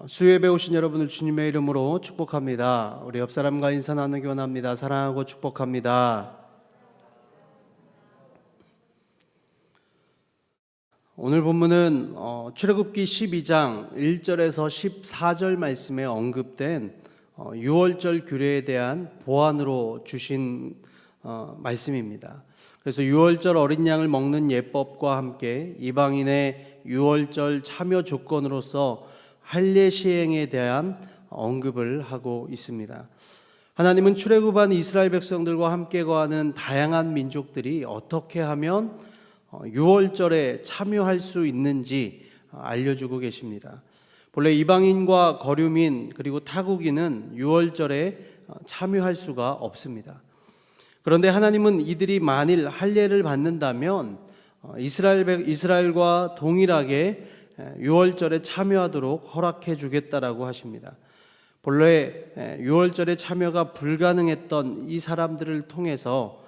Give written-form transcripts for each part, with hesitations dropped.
수요예배 오신 여러분을 주님의 이름으로 축복합니다. 우리 옆 사람과 인사 나누기 원합니다. 사랑하고 축복합니다. 오늘 본문은 출애굽기 12장 1절에서 14절 말씀에 언급된 유월절 규례에 대한 보완으로 주신 말씀입니다. 그래서 유월절 어린 양을 먹는 예법과 함께 이방인의 유월절 참여 조건으로서 할례 시행에 대한 언급을 하고 있습니다. 하나님은 출애굽한 이스라엘 백성들과 함께 거하는 다양한 민족들이 어떻게 하면 유월절에 참여할 수 있는지 알려주고 계십니다. 본래 이방인과 거류민 그리고 타국인은 유월절에 참여할 수가 없습니다. 그런데 하나님은 이들이 만일 할례를 받는다면 이스라엘과 동일하게 유월절에 참여하도록 허락해 주겠다라고 하십니다. 본래 유월절에 참여가 불가능했던 이 사람들을 통해서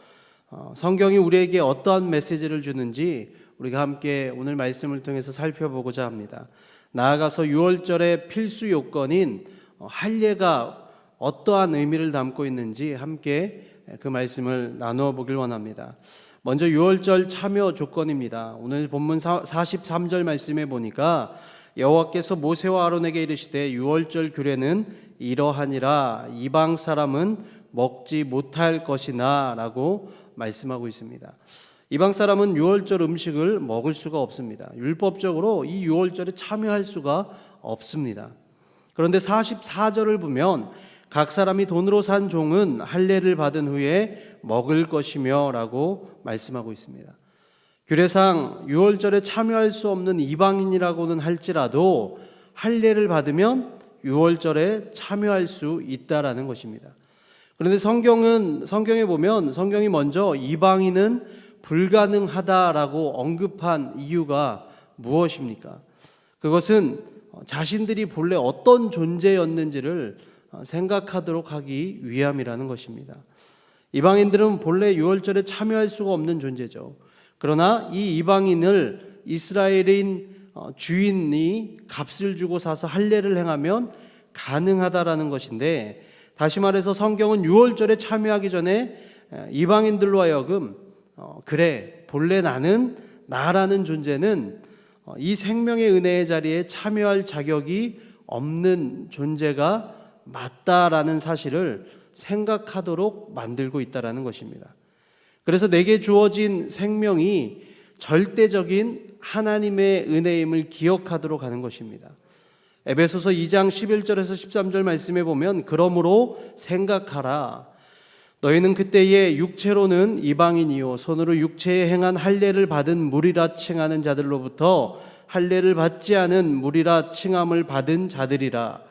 성경이 우리에게 어떠한 메시지를 주는지 우리가 함께 오늘 말씀을 통해서 살펴보고자 합니다. 나아가서 유월절의 필수 요건인 할례가 어떠한 의미를 담고 있는지 함께 그 말씀을 나누어 보길 원합니다. 먼저 유월절 참여 조건입니다. 오늘 본문 43절 말씀에 보니까 여호와께서 모세와 아론에게 이르시되 유월절 규례는 이러하니라 이방 사람은 먹지 못할 것이나 라고 말씀하고 있습니다. 이방 사람은 유월절 음식을 먹을 수가 없습니다. 율법적으로 이 유월절에 참여할 수가 없습니다. 그런데 44절을 보면 각 사람이 돈으로 산 종은 할례를 받은 후에 먹을 것이며 라고 말씀하고 있습니다. 규례상 유월절에 참여할 수 없는 이방인이라고는 할지라도 할례를 받으면 유월절에 참여할 수 있다라는 것입니다. 그런데 성경에 보면 성경이 먼저 이방인은 불가능하다라고 언급한 이유가 무엇입니까? 그것은 자신들이 본래 어떤 존재였는지를 생각하도록 하기 위함이라는 것입니다. 이방인들은 본래 유월절에 참여할 수가 없는 존재죠. 그러나 이 이방인을 이스라엘인 주인이 값을 주고 사서 할례를 행하면 가능하다라는 것인데, 다시 말해서 성경은 유월절에 참여하기 전에 이방인들로 하여금 그래 본래 나라는 존재는 이 생명의 은혜의 자리에 참여할 자격이 없는 존재가 맞다라는 사실을 생각하도록 만들고 있다라는 것입니다. 그래서 내게 주어진 생명이 절대적인 하나님의 은혜임을 기억하도록 하는 것입니다. 에베소서 2장 11절에서 13절 말씀에 보면 그러므로 생각하라. 너희는 그때에 육체로는 이방인이요 손으로 육체에 행한 할례를 받은 무리라 칭하는 자들로부터 할례를 받지 않은 무리라 칭함을 받은 자들이라.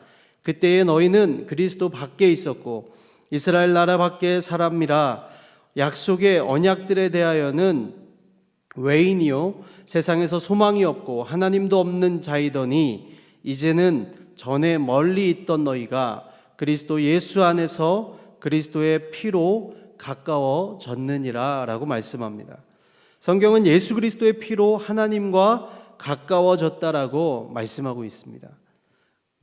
그때에 너희는 그리스도 밖에 있었고 이스라엘 나라 밖의 사람이라. 약속의 언약들에 대하여는 외인이요 세상에서 소망이 없고 하나님도 없는 자이더니 이제는 전에 멀리 있던 너희가 그리스도 예수 안에서 그리스도의 피로 가까워졌느니라 라고 말씀합니다. 성경은 예수 그리스도의 피로 하나님과 가까워졌다라고 말씀하고 있습니다.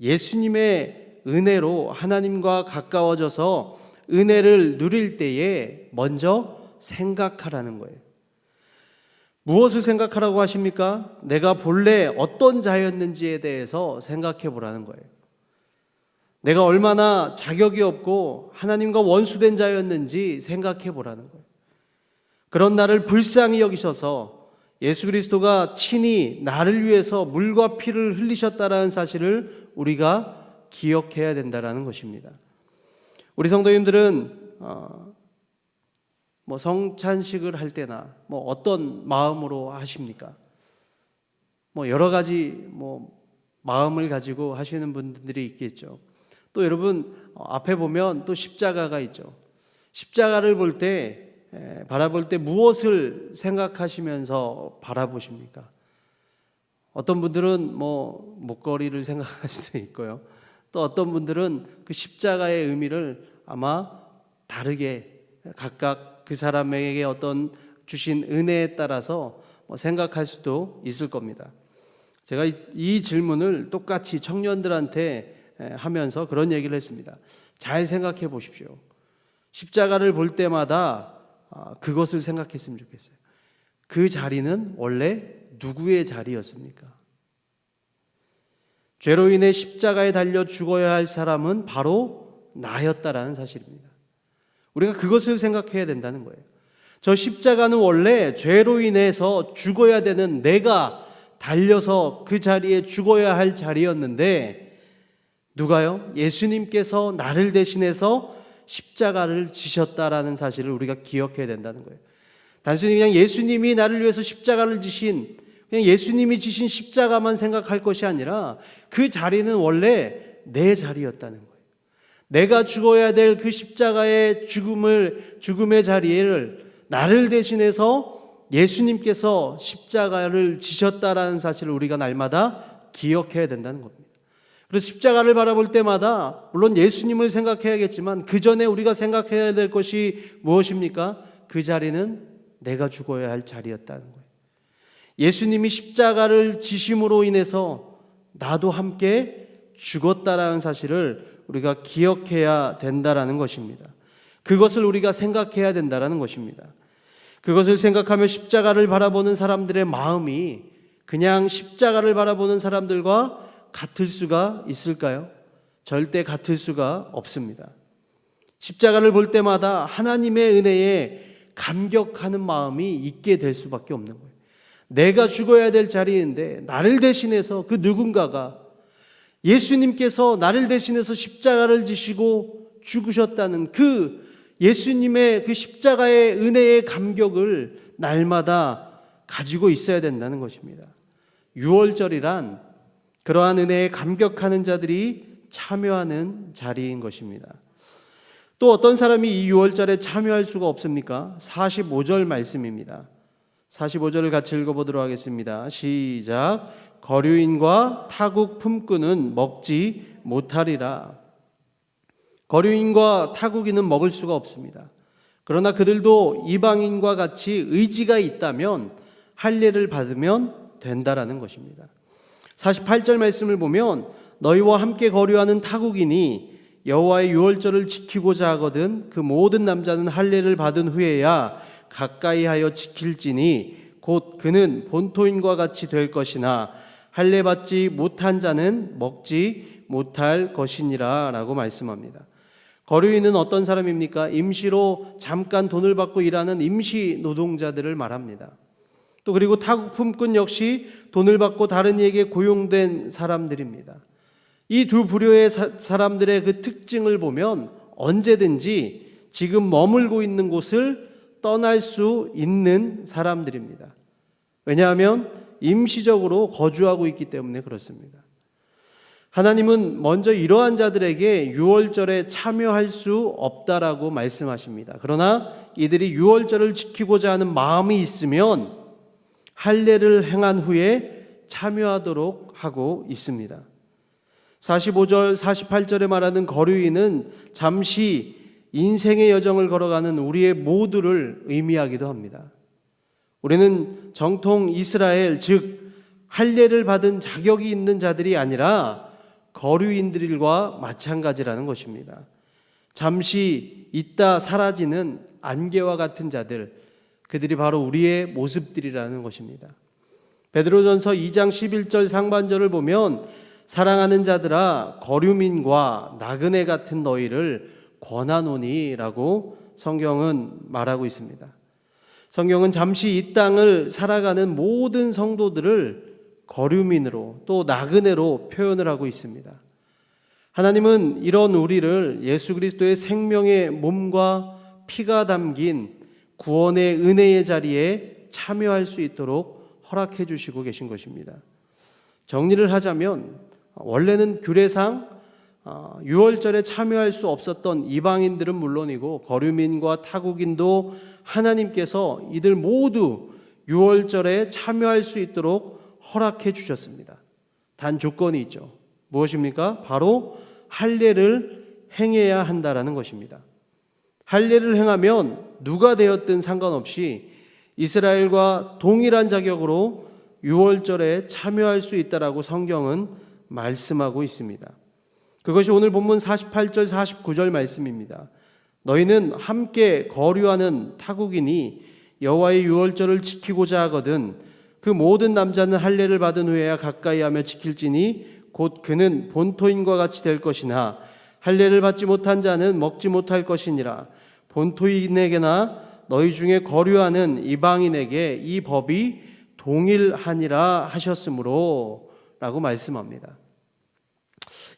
예수님의 은혜로 하나님과 가까워져서 은혜를 누릴 때에 먼저 생각하라는 거예요. 무엇을 생각하라고 하십니까? 내가 본래 어떤 자였는지에 대해서 생각해 보라는 거예요. 내가 얼마나 자격이 없고 하나님과 원수된 자였는지 생각해 보라는 거예요. 그런 나를 불쌍히 여기셔서 예수 그리스도가 친히 나를 위해서 물과 피를 흘리셨다라는 사실을 우리가 기억해야 된다라는 것입니다. 우리 성도님들은 성찬식을 할 때나 어떤 마음으로 하십니까? 여러 가지 마음을 가지고 하시는 분들이 있겠죠. 또 여러분 앞에 보면 또 십자가가 있죠. 십자가를 바라볼 때 무엇을 생각하시면서 바라보십니까? 어떤 분들은 목걸이를 생각할 수도 있고요. 또 어떤 분들은 그 십자가의 의미를 아마 다르게 각각 그 사람에게 어떤 주신 은혜에 따라서 생각할 수도 있을 겁니다. 제가 이 질문을 똑같이 청년들한테 하면서 그런 얘기를 했습니다. 잘 생각해 보십시오. 십자가를 볼 때마다 그것을 생각했으면 좋겠어요. 그 자리는 원래 누구의 자리였습니까? 죄로 인해 십자가에 달려 죽어야 할 사람은 바로 나였다라는 사실입니다. 우리가 그것을 생각해야 된다는 거예요. 저 십자가는 원래 죄로 인해서 죽어야 되는 내가 달려서 그 자리에 죽어야 할 자리였는데 누가요? 예수님께서 나를 대신해서 십자가를 지셨다라는 사실을 우리가 기억해야 된다는 거예요. 단순히 그냥 예수님이 나를 위해서 십자가를 지신, 그냥 예수님이 지신 십자가만 생각할 것이 아니라 그 자리는 원래 내 자리였다는 거예요. 내가 죽어야 될 그 십자가의 죽음의 자리를 나를 대신해서 예수님께서 십자가를 지셨다라는 사실을 우리가 날마다 기억해야 된다는 겁니다. 그래서 십자가를 바라볼 때마다 물론 예수님을 생각해야겠지만 그 전에 우리가 생각해야 될 것이 무엇입니까? 그 자리는 내가 죽어야 할 자리였다는 거예요. 예수님이 십자가를 지심으로 인해서 나도 함께 죽었다라는 사실을 우리가 기억해야 된다라는 것입니다. 그것을 우리가 생각해야 된다라는 것입니다. 그것을 생각하며 십자가를 바라보는 사람들의 마음이 그냥 십자가를 바라보는 사람들과 같을 수가 있을까요? 절대 같을 수가 없습니다. 십자가를 볼 때마다 하나님의 은혜에 감격하는 마음이 있게 될 수밖에 없는 거예요. 내가 죽어야 될 자리인데 나를 대신해서 그 누군가가 예수님께서 나를 대신해서 십자가를 지시고 죽으셨다는 그 예수님의 그 십자가의 은혜의 감격을 날마다 가지고 있어야 된다는 것입니다. 유월절이란 그러한 은혜에 감격하는 자들이 참여하는 자리인 것입니다. 또 어떤 사람이 이 유월절에 참여할 수가 없습니까? 45절 말씀입니다. 45절을 같이 읽어보도록 하겠습니다. 시작. 거류인과 타국 품꾼은 먹지 못하리라. 거류인과 타국인은 먹을 수가 없습니다. 그러나 그들도 이방인과 같이 의지가 있다면 할례를 받으면 된다라는 것입니다. 48절 말씀을 보면 너희와 함께 거류하는 타국인이 여호와의 유월절을 지키고자 하거든 그 모든 남자는 할례를 받은 후에야 가까이 하여 지킬지니 곧 그는 본토인과 같이 될 것이나 할례 받지 못한 자는 먹지 못할 것이니라 라고 말씀합니다. 거류인은 어떤 사람입니까? 임시로 잠깐 돈을 받고 일하는 임시 노동자들을 말합니다. 또 그리고 타국 품꾼 역시 돈을 받고 다른 이에게 고용된 사람들입니다. 이 두 부류의 사람들의 그 특징을 보면 언제든지 지금 머물고 있는 곳을 떠날 수 있는 사람들입니다. 왜냐하면 임시적으로 거주하고 있기 때문에 그렇습니다. 하나님은 먼저 이러한 자들에게 유월절에 참여할 수 없다라고 말씀하십니다. 그러나 이들이 유월절을 지키고자 하는 마음이 있으면 할례를 행한 후에 참여하도록 하고 있습니다. 45절, 48절에 말하는 거류인은 잠시 인생의 여정을 걸어가는 우리의 모두를 의미하기도 합니다. 우리는 정통 이스라엘, 즉 할례를 받은 자격이 있는 자들이 아니라 거류인들과 마찬가지라는 것입니다. 잠시 있다 사라지는 안개와 같은 자들, 그들이 바로 우리의 모습들이라는 것입니다. 베드로전서 2장 11절 상반절을 보면 사랑하는 자들아 거류민과 나그네 같은 너희를 권하노니라고 성경은 말하고 있습니다. 성경은 잠시 이 땅을 살아가는 모든 성도들을 거류민으로 또 나그네로 표현을 하고 있습니다. 하나님은 이런 우리를 예수 그리스도의 생명의 몸과 피가 담긴 구원의 은혜의 자리에 참여할 수 있도록 허락해 주시고 계신 것입니다. 정리를 하자면 원래는 규례상 유월절에 참여할 수 없었던 이방인들은 물론이고 거류민과 타국인도 하나님께서 이들 모두 유월절에 참여할 수 있도록 허락해 주셨습니다. 단 조건이 있죠. 무엇입니까? 바로 할례를 행해야 한다라는 것입니다. 할례를 행하면 누가 되었든 상관없이 이스라엘과 동일한 자격으로 유월절에 참여할 수 있다라고 성경은 말씀하고 있습니다. 그것이 오늘 본문 48절 49절 말씀입니다. 너희는 함께 거류하는 타국이니 여호와의 유월절을 지키고자 하거든 그 모든 남자는 할례를 받은 후에야 가까이 하며 지킬지니 곧 그는 본토인과 같이 될 것이나 할례를 받지 못한 자는 먹지 못할 것이니라. 본토인에게나 너희 중에 거류하는 이방인에게 이 법이 동일하니라 하셨으므로 라고 말씀합니다.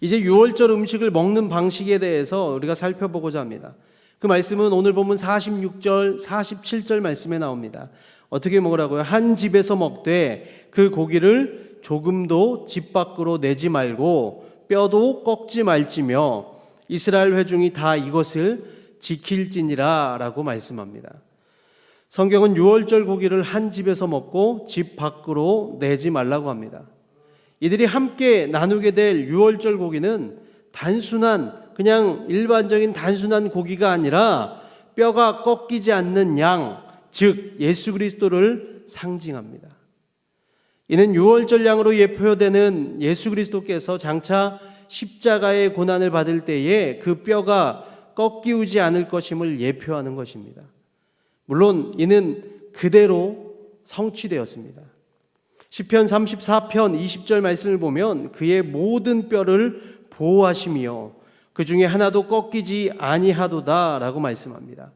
이제 유월절 음식을 먹는 방식에 대해서 우리가 살펴보고자 합니다. 그 말씀은 오늘 본문 46절 47절 말씀에 나옵니다. 어떻게 먹으라고요? 한 집에서 먹되 그 고기를 조금도 집 밖으로 내지 말고 뼈도 꺾지 말지며 이스라엘 회중이 다 이것을 지킬지니라 라고 말씀합니다. 성경은 유월절 고기를 한 집에서 먹고 집 밖으로 내지 말라고 합니다. 이들이 함께 나누게 될 유월절 고기는 단순한 그냥 일반적인 단순한 고기가 아니라 뼈가 꺾이지 않는 양, 즉 예수 그리스도를 상징합니다. 이는 유월절 양으로 예표되는 예수 그리스도께서 장차 십자가의 고난을 받을 때에 그 뼈가 꺾이지 않을 것임을 예표하는 것입니다. 물론 이는 그대로 성취되었습니다. 시편 34편 20절 말씀을 보면 그의 모든 뼈를 보호하시며 그 중에 하나도 꺾이지 아니하도다 라고 말씀합니다.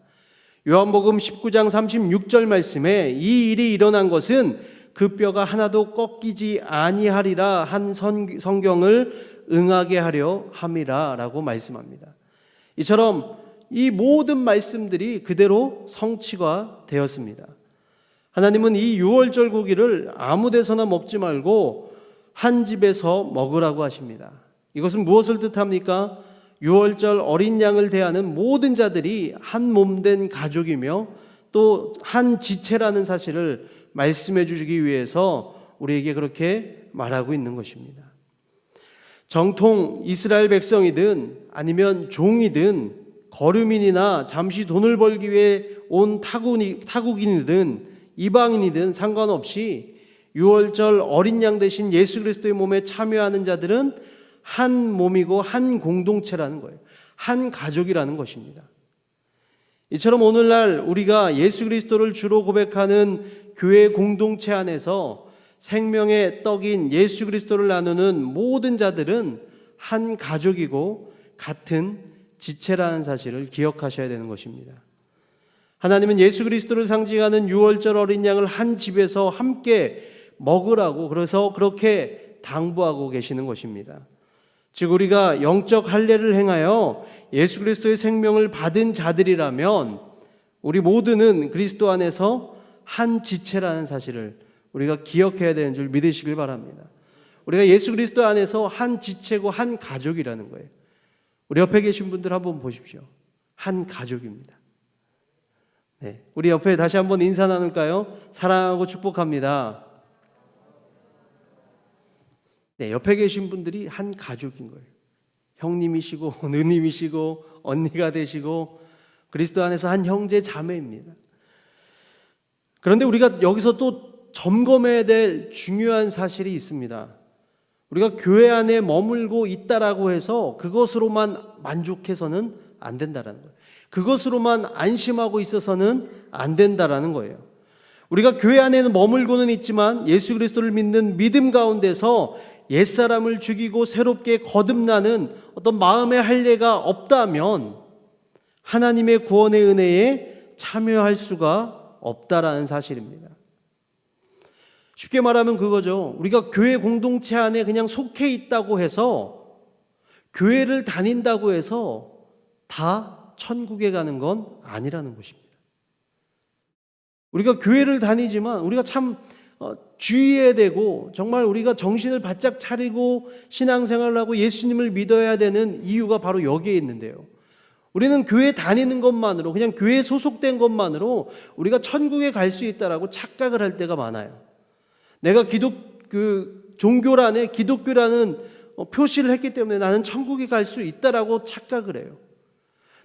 요한복음 19장 36절 말씀에 이 일이 일어난 것은 그 뼈가 하나도 꺾이지 아니하리라 한 성경을 응하게 하려 함이라 라고 말씀합니다. 이처럼 이 모든 말씀들이 그대로 성취가 되었습니다. 하나님은 이 유월절 고기를 아무 데서나 먹지 말고 한 집에서 먹으라고 하십니다. 이것은 무엇을 뜻합니까? 유월절 어린 양을 대하는 모든 자들이 한 몸된 가족이며 또 한 지체라는 사실을 말씀해 주시기 위해서 우리에게 그렇게 말하고 있는 것입니다. 정통 이스라엘 백성이든 아니면 종이든 거류민이나 잠시 돈을 벌기 위해 온 타국인이든 이방인이든 상관없이 유월절 어린 양 대신 예수 그리스도의 몸에 참여하는 자들은 한 몸이고 한 공동체라는 거예요. 한 가족이라는 것입니다. 이처럼 오늘날 우리가 예수 그리스도를 주로 고백하는 교회 공동체 안에서 생명의 떡인 예수 그리스도를 나누는 모든 자들은 한 가족이고 같은 지체라는 사실을 기억하셔야 되는 것입니다. 하나님은 예수 그리스도를 상징하는 유월절 어린 양을 한 집에서 함께 먹으라고 그래서 그렇게 당부하고 계시는 것입니다. 즉 우리가 영적 할례를 행하여 예수 그리스도의 생명을 받은 자들이라면 우리 모두는 그리스도 안에서 한 지체라는 사실을 우리가 기억해야 되는 줄 믿으시길 바랍니다. 우리가 예수 그리스도 안에서 한 지체고 한 가족이라는 거예요. 우리 옆에 계신 분들 한번 보십시오. 한 가족입니다. 네, 우리 옆에 다시 한번 인사 나눌까요? 사랑하고 축복합니다. 네, 옆에 계신 분들이 한 가족인 거예요. 형님이시고 누님이시고 언니가 되시고 그리스도 안에서 한 형제 자매입니다. 그런데 우리가 여기서 또 점검해야 될 중요한 사실이 있습니다. 우리가 교회 안에 머물고 있다라고 해서 그것으로만 만족해서는 안 된다라는 거예요. 그것으로만 안심하고 있어서는 안 된다라는 거예요. 우리가 교회 안에는 머물고는 있지만 예수 그리스도를 믿는 믿음 가운데서 옛사람을 죽이고 새롭게 거듭나는 어떤 마음의 할례가 없다면 하나님의 구원의 은혜에 참여할 수가 없다라는 사실입니다. 쉽게 말하면 그거죠. 우리가 교회 공동체 안에 그냥 속해 있다고 해서 교회를 다닌다고 해서 다 천국에 가는 건 아니라는 것입니다. 우리가 교회를 다니지만 우리가 참 주의해야 되고 정말 우리가 정신을 바짝 차리고 신앙생활을 하고 예수님을 믿어야 되는 이유가 바로 여기에 있는데요. 우리는 교회 다니는 것만으로 그냥 교회에 소속된 것만으로 우리가 천국에 갈 수 있다라고 착각을 할 때가 많아요. 내가 종교란에 기독교라는 표시를 했기 때문에 나는 천국에 갈 수 있다라고 착각을 해요.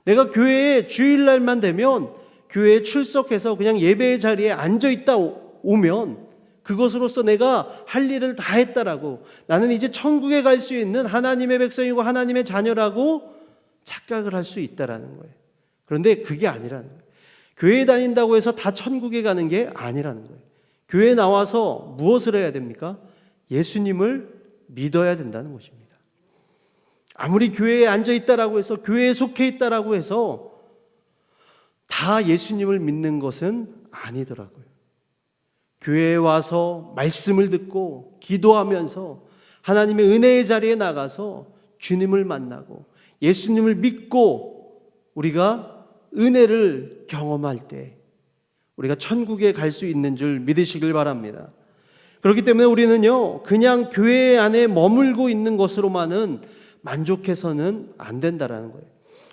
내가 교회에 주일날만 되면 교회에 출석해서 그냥 예배의 자리에 앉아 있다 오면 그것으로서 내가 할 일을 다 했다라고, 나는 이제 천국에 갈 수 있는 하나님의 백성이고 하나님의 자녀라고 착각을 할 수 있다라는 거예요. 그런데 그게 아니라는 거예요. 교회에 다닌다고 해서 다 천국에 가는 게 아니라는 거예요. 교회에 나와서 무엇을 해야 됩니까? 예수님을 믿어야 된다는 것입니다. 아무리 교회에 앉아 있다라고 해서, 교회에 속해 있다라고 해서 다 예수님을 믿는 것은 아니더라고요. 교회에 와서 말씀을 듣고 기도하면서 하나님의 은혜의 자리에 나가서 주님을 만나고 예수님을 믿고 우리가 은혜를 경험할 때 우리가 천국에 갈 수 있는 줄 믿으시길 바랍니다. 그렇기 때문에 우리는요, 그냥 교회 안에 머물고 있는 것으로만은 만족해서는 안 된다라는 거예요.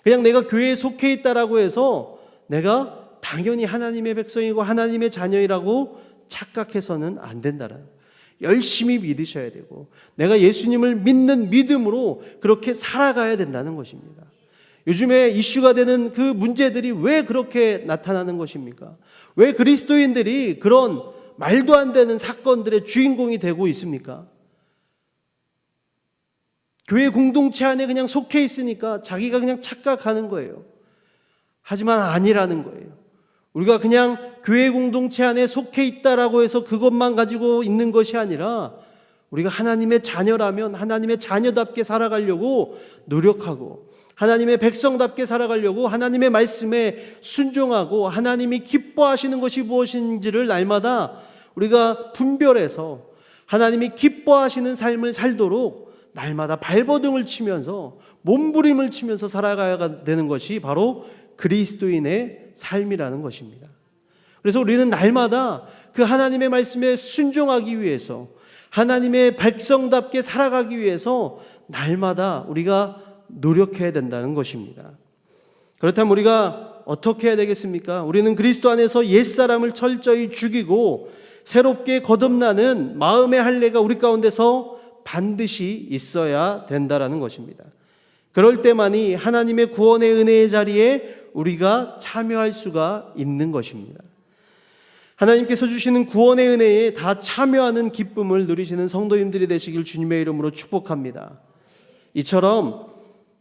그냥 내가 교회에 속해 있다라고 해서 내가 당연히 하나님의 백성이고 하나님의 자녀이라고 착각해서는 안 된다라는 거예요. 열심히 믿으셔야 되고 내가 예수님을 믿는 믿음으로 그렇게 살아가야 된다는 것입니다. 요즘에 이슈가 되는 그 문제들이 왜 그렇게 나타나는 것입니까? 왜 그리스도인들이 그런 말도 안 되는 사건들의 주인공이 되고 있습니까? 교회 공동체 안에 그냥 속해 있으니까 자기가 그냥 착각하는 거예요. 하지만 아니라는 거예요. 우리가 그냥 교회 공동체 안에 속해 있다라고 해서 그것만 가지고 있는 것이 아니라 우리가 하나님의 자녀라면 하나님의 자녀답게 살아가려고 노력하고 하나님의 백성답게 살아가려고 하나님의 말씀에 순종하고 하나님이 기뻐하시는 것이 무엇인지를 날마다 우리가 분별해서 하나님이 기뻐하시는 삶을 살도록 날마다 발버둥을 치면서 몸부림을 치면서 살아가야 되는 것이 바로 그리스도인의 삶이라는 것입니다. 그래서 우리는 날마다 그 하나님의 말씀에 순종하기 위해서 하나님의 백성답게 살아가기 위해서 날마다 우리가 노력해야 된다는 것입니다. 그렇다면 우리가 어떻게 해야 되겠습니까? 우리는 그리스도 안에서 옛사람을 철저히 죽이고 새롭게 거듭나는 마음의 할례가 우리 가운데서 반드시 있어야 된다라는 것입니다. 그럴 때만이 하나님의 구원의 은혜의 자리에 우리가 참여할 수가 있는 것입니다. 하나님께서 주시는 구원의 은혜에 다 참여하는 기쁨을 누리시는 성도님들이 되시길 주님의 이름으로 축복합니다. 이처럼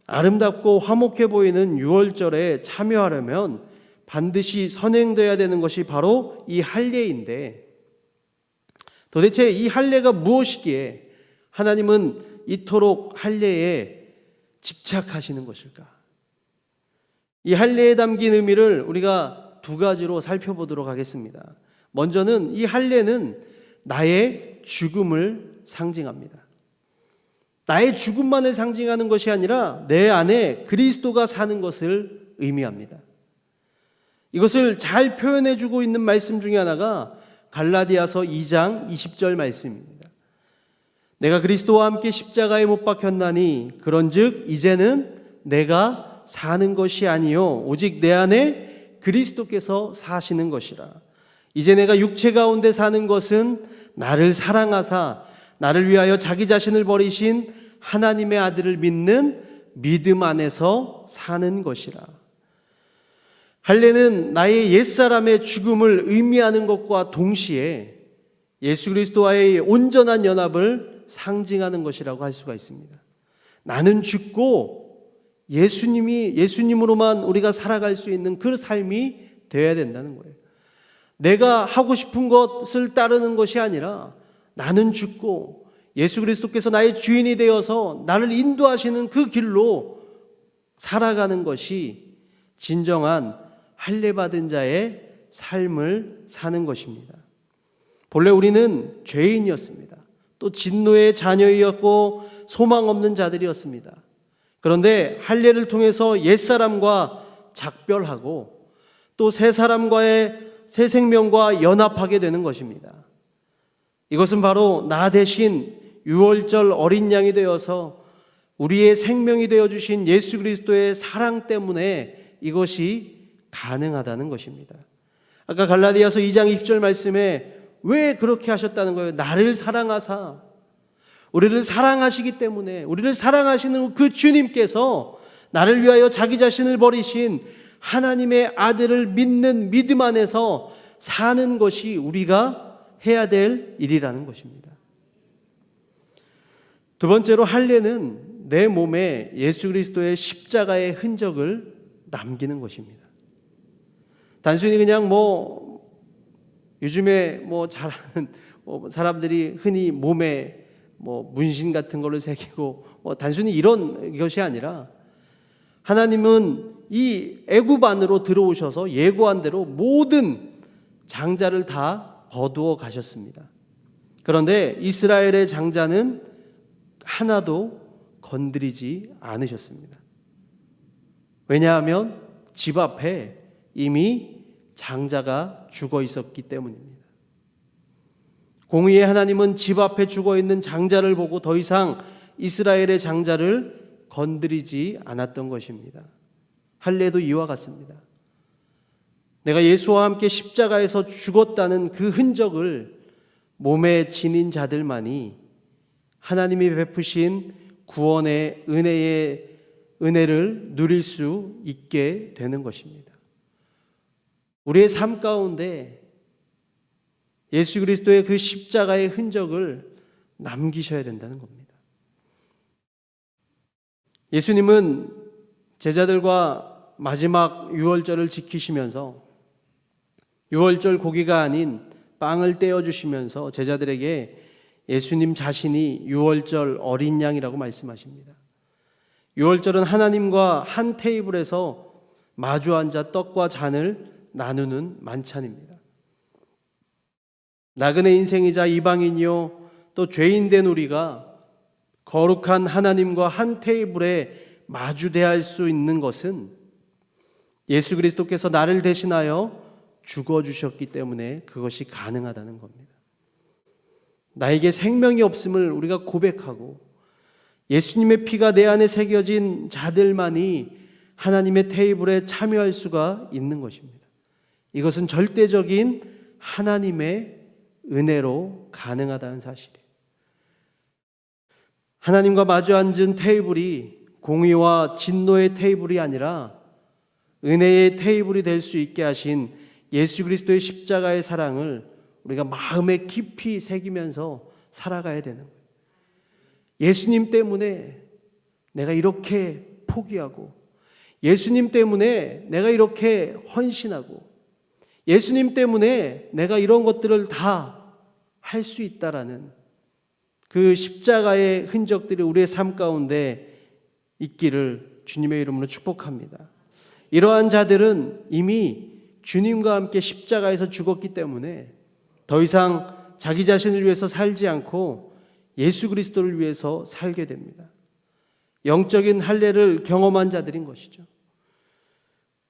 아름답고 화목해 보이는 6월절에 참여하려면 반드시 선행되어야 되는 것이 바로 이 할례인데, 도대체 이 할례가 무엇이기에 하나님은 이토록 할례에 집착하시는 것일까? 이 할례에 담긴 의미를 우리가 두 가지로 살펴보도록 하겠습니다. 먼저는 이 할례는 나의 죽음을 상징합니다. 나의 죽음만을 상징하는 것이 아니라 내 안에 그리스도가 사는 것을 의미합니다. 이것을 잘 표현해주고 있는 말씀 중에 하나가 갈라디아서 2장 20절 말씀입니다. 내가 그리스도와 함께 십자가에 못 박혔나니 그런즉 이제는 내가 사는 것이 아니요 오직 내 안에 그리스도께서 사시는 것이라. 이제 내가 육체 가운데 사는 것은 나를 사랑하사 나를 위하여 자기 자신을 버리신 하나님의 아들을 믿는 믿음 안에서 사는 것이라. 할례는 나의 옛사람의 죽음을 의미하는 것과 동시에 예수 그리스도와의 온전한 연합을 상징하는 것이라고 할 수가 있습니다. 나는 죽고 예수님으로만 우리가 살아갈 수 있는 그 삶이 되어야 된다는 거예요. 내가 하고 싶은 것을 따르는 것이 아니라 나는 죽고 예수 그리스도께서 나의 주인이 되어서 나를 인도하시는 그 길로 살아가는 것이 진정한 할례 받은 자의 삶을 사는 것입니다. 본래 우리는 죄인이었습니다. 또 진노의 자녀이었고 소망 없는 자들이었습니다. 그런데 할례를 통해서 옛사람과 작별하고 또 새 사람과의 새 생명과 연합하게 되는 것입니다. 이것은 바로 나 대신 6월절 어린 양이 되어서 우리의 생명이 되어주신 예수 그리스도의 사랑 때문에 이것이 가능하다는 것입니다. 아까 갈라디아서 2장 20절 말씀에 왜 그렇게 하셨다는 거예요? 나를 사랑하사, 우리를 사랑하시기 때문에, 우리를 사랑하시는 그 주님께서 나를 위하여 자기 자신을 버리신 하나님의 아들을 믿는 믿음 안에서 사는 것이 우리가 해야 될 일이라는 것입니다. 두 번째로 할례는 내 몸에 예수 그리스도의 십자가의 흔적을 남기는 것입니다. 단순히 그냥 요즘에 잘하는 사람들이 흔히 몸에 문신 같은 걸로 새기고 단순히 이런 것이 아니라 하나님은 이 애굽 안으로 들어오셔서 예고한 대로 모든 장자를 다 거두어 가셨습니다. 그런데 이스라엘의 장자는 하나도 건드리지 않으셨습니다. 왜냐하면 집 앞에 이미 장자가 죽어 있었기 때문입니다. 공의의 하나님은 집 앞에 죽어 있는 장자를 보고 더 이상 이스라엘의 장자를 건드리지 않았던 것입니다. 할례도 이와 같습니다. 내가 예수와 함께 십자가에서 죽었다는 그 흔적을 몸에 지닌 자들만이 하나님이 베푸신 구원의 은혜를 누릴 수 있게 되는 것입니다. 우리의 삶 가운데 예수 그리스도의 그 십자가의 흔적을 남기셔야 된다는 겁니다. 예수님은 제자들과 마지막 유월절을 지키시면서 유월절 고기가 아닌 빵을 떼어주시면서 제자들에게 예수님 자신이 유월절 어린 양이라고 말씀하십니다. 유월절은 하나님과 한 테이블에서 마주 앉아 떡과 잔을 나누는 만찬입니다. 나그네 인생이자 이방인이요 또 죄인된 우리가 거룩한 하나님과 한 테이블에 마주 대할 수 있는 것은 예수 그리스도께서 나를 대신하여 죽어주셨기 때문에 그것이 가능하다는 겁니다. 나에게 생명이 없음을 우리가 고백하고 예수님의 피가 내 안에 새겨진 자들만이 하나님의 테이블에 참여할 수가 있는 것입니다. 이것은 절대적인 하나님의 은혜로 가능하다는 사실이에요. 하나님과 마주 앉은 테이블이 공의와 진노의 테이블이 아니라 은혜의 테이블이 될 수 있게 하신 예수 그리스도의 십자가의 사랑을 우리가 마음에 깊이 새기면서 살아가야 되는 거예요. 예수님 때문에 내가 이렇게 포기하고, 예수님 때문에 내가 이렇게 헌신하고, 예수님 때문에 내가 이런 것들을 다 할 수 있다라는 그 십자가의 흔적들이 우리의 삶 가운데 있기를 주님의 이름으로 축복합니다. 이러한 자들은 이미 주님과 함께 십자가에서 죽었기 때문에 더 이상 자기 자신을 위해서 살지 않고 예수 그리스도를 위해서 살게 됩니다. 영적인 할례를 경험한 자들인 것이죠.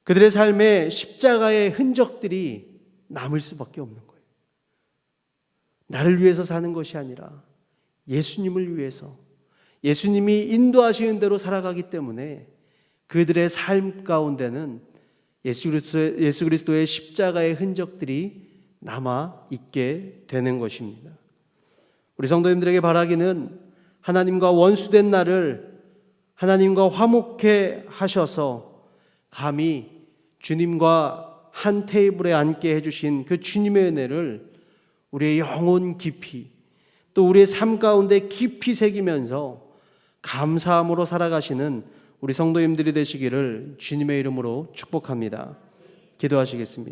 그들의 삶에 십자가의 흔적들이 남을 수밖에 없는 거예요. 나를 위해서 사는 것이 아니라 예수님을 위해서, 예수님이 인도하시는 대로 살아가기 때문에 그들의 삶 가운데는 예수 그리스도의 십자가의 흔적들이 남아 있게 되는 것입니다. 우리 성도님들에게 바라기는 하나님과 원수된 나를 하나님과 화목해 하셔서 감히 주님과 한 테이블에 앉게 해주신 그 주님의 은혜를 우리의 영혼 깊이 또 우리의 삶 가운데 깊이 새기면서 감사함으로 살아가시는 우리 성도님들이 되시기를 주님의 이름으로 축복합니다. 기도하시겠습니다.